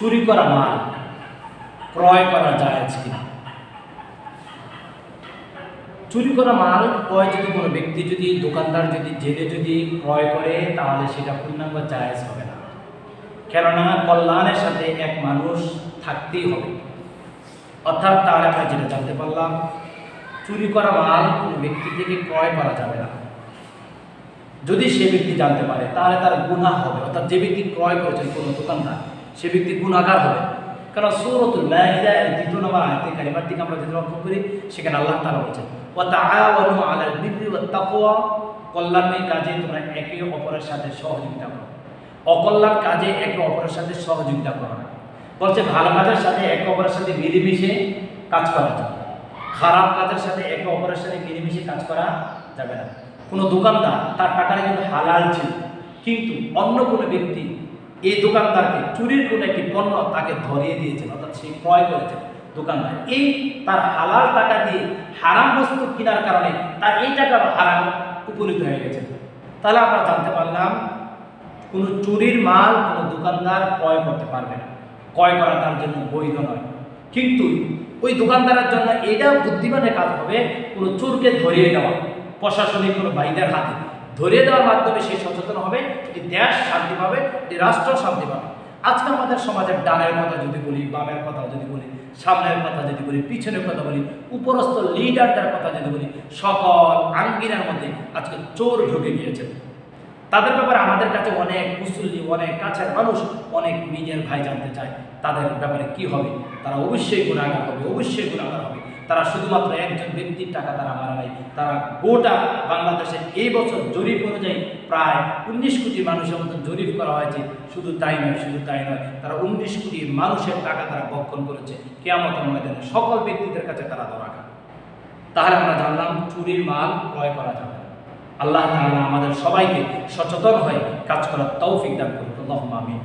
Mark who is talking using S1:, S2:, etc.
S1: চুরি করা মাল ক্রয় করা যায় কিনা। চুরি করা মাল ক্রয় যদি কোনো ব্যক্তি যদি দোকানদার যদি জেনে যদি ক্রয় করে তাহলে সেটা পূর্ণাঙ্গ জায়েজ হবে না, কেননা কল্যাণের সাথে এক মানুষ থাকতেই হবে। অর্থাৎ তাহলে আমরা যেটা জানতে পারলাম, চুরি করা মাল কোনো ব্যক্তি থেকে ক্রয় করা যাবে না। যদি সে ব্যক্তি জানতে পারে তাহলে তার গুনাহ হবে, অর্থাৎ যে ব্যক্তি ক্রয় করেছেন কোনো দোকানদার সে ব্যক্তি গুনাহগার হবে। কারণ সূরাতুল মাইদা 2 নম্বর আয়াতে কারিমার দিকে আমরা যদি লক্ষ্য করি, সেখানে আল্লাহ তাআলা বলেছেন ওয়া তাআওয়ানু আলাল বিররি ওয়াত তাকওয়া, কল্যাণময় কাজে তোমরা একে অপরের সাথে সহযোগিতা করো, অকল্যাণ কাজে একে অপরের সাথে সহযোগিতা করো না। বলছে ভালো কাজের সাথে একে অপরের সাথে মিলেমিশে কাজ করা যাবে, খারাপ কাজের সাথে একে অপরের সাথে মিলেমিশে কাজ করা যাবে না। কোনো দোকানদার তার টাকাটা কিন্তু হালাল ছিল, কিন্তু অন্য কোনো ব্যক্তি এই দোকানদারকে চুরির কোনো একটি পণ্য তাকে ধরিয়ে দিয়েছেন, অর্থাৎ সে ক্রয় করেছে দোকানদার, এই তার হালাল টাকা দিয়ে হারাম বস্তু কেনার কারণে তার এই টাকা হারাম উপনীত হয়ে গেছে। তাহলে আমরা জানতে পারলাম কোনো চুরির মাল কোনো দোকানদার ক্রয় করতে পারবে না, ক্রয় করা তার জন্য বৈধ নয়। কিন্তু ওই দোকানদারের জন্য এটা বুদ্ধিমানের কাজ হবে কোনো চোরকে ধরিয়ে দেওয়া, প্রশাসনিক কোনো বাইদের হাতে ধরিয়ে দেওয়ার মাধ্যমে সে সচেতন হবে, যে দেশ শান্তি পাবে, যে রাষ্ট্র শান্তি পাবে। আজকে আমাদের সমাজের ডানের কথা যদি বলি, বামের কথা যদি বলি, সামনের কথা যদি বলি, পিছনের কথা বলি, উপরস্থ লিডারদের কথা যদি বলি, সকল আঙ্গিনার মধ্যে আজকে চোর ঢুকে গিয়েছে। তাদের ব্যাপারে আমাদের কাছে অনেক মুসল্লি, অনেক কাছের মানুষ, অনেক নিজের ভাই জানতে চায় তাদের ব্যাপারে কি হবে। তারা অবশ্যই গুনাহগার হবে, অবশ্যই গুনাহগার হবে। তারা শুধুমাত্র একজন ব্যক্তির টাকা তারা মারা নাই, তারা গোটা বাংলাদেশে এই বছর জরিপ অনুযায়ী প্রায় 19 কোটি মানুষের মতো জরিপ করা হয়েছে। শুধু তাই নয়, তারা 19 কোটি মানুষের টাকা তারা বক্ষণ করেছে। কিয়ামতের ময়দানে সকল ব্যক্তিদের কাছে তারা ধরা খাবে। তাহলে আমরা জানলাম চুরির মাল ক্রয় করা যাবে না। আল্লাহ তাআলা আমাদের সবাইকে সচেতন হয়ে কাজ করার তৌফিক দান করুন। আল্লাহুম্মা আমিন।